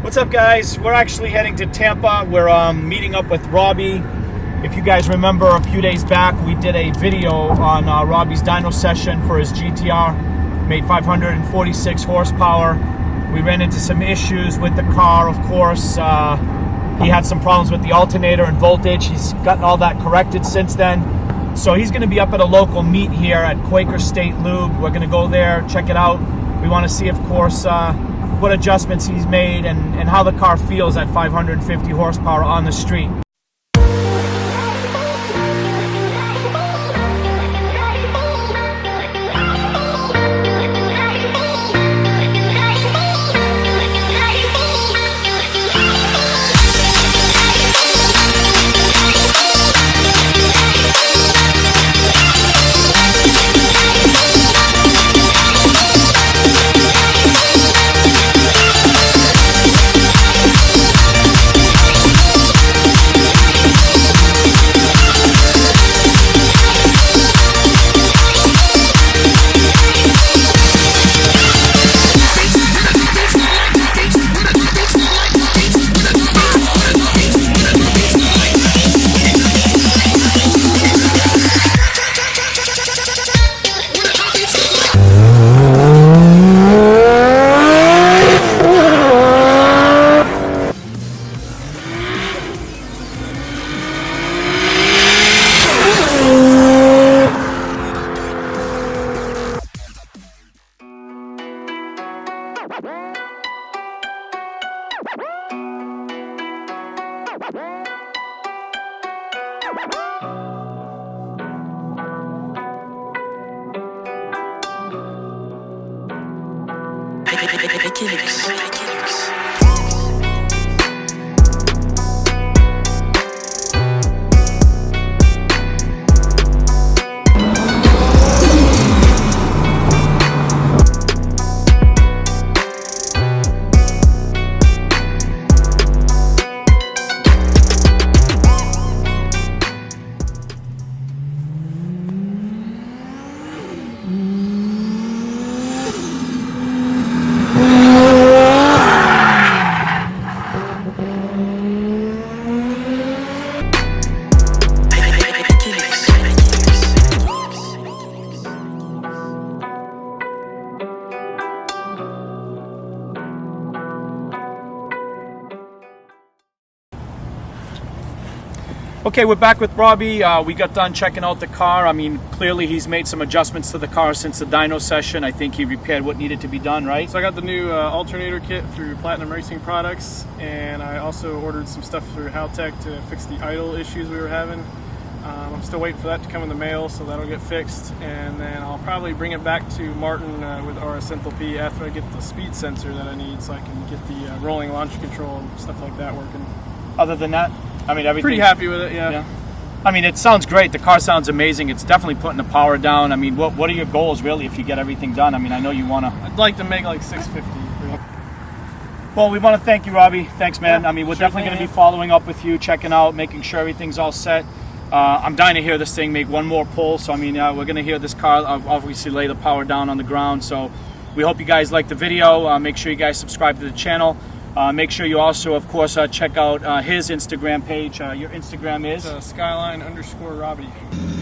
What's up, guys? We're actually heading to Tampa. We're meeting up with Robbie. If you guys remember, a few days back we did a video on Robbie's dyno session for his GTR. Made 546 horsepower. We ran into some issues with the car, of course. He had some problems with the alternator and voltage. He's gotten all that corrected since then. So he's going to be up at a local meet here at Quaker State Lube. We're going to go there, check it out. We want to see, of course, what adjustments he's made and how the car feels at 550 horsepower on the street. Okay, we're back with Robbie. We got done checking out the car. I mean, clearly he's made some adjustments to the car since the dyno session. I think he repaired what needed to be done, right? So I got the new alternator kit through Platinum Racing Products, and I also ordered some stuff through Haltech to fix the idle issues we were having. I'm still waiting for that to come in the mail, so that'll get fixed, and then I'll probably bring it back to Martin with RS Enthalpy after I get the speed sensor that I need, so I can get the rolling launch control and stuff like that working. Other than that, I mean, everything. Pretty happy with it, yeah. I mean, it sounds great. The car sounds amazing. It's definitely putting the power down. I mean, what are your goals, really, if you get everything done? I mean, I know you want to... I'd like to make like 650. Well, we want to thank you, Robbie. Thanks, man. I mean, we're definitely going to be following up with you, checking out, making sure everything's all set. I'm dying to hear this thing make one more pull. So, I mean, we're going to hear this car obviously lay the power down on the ground. So we hope you guys like the video. Make sure you guys subscribe to the channel. Make sure you also, of course, check out his Instagram page. Your Instagram is? Skyline_Robbie.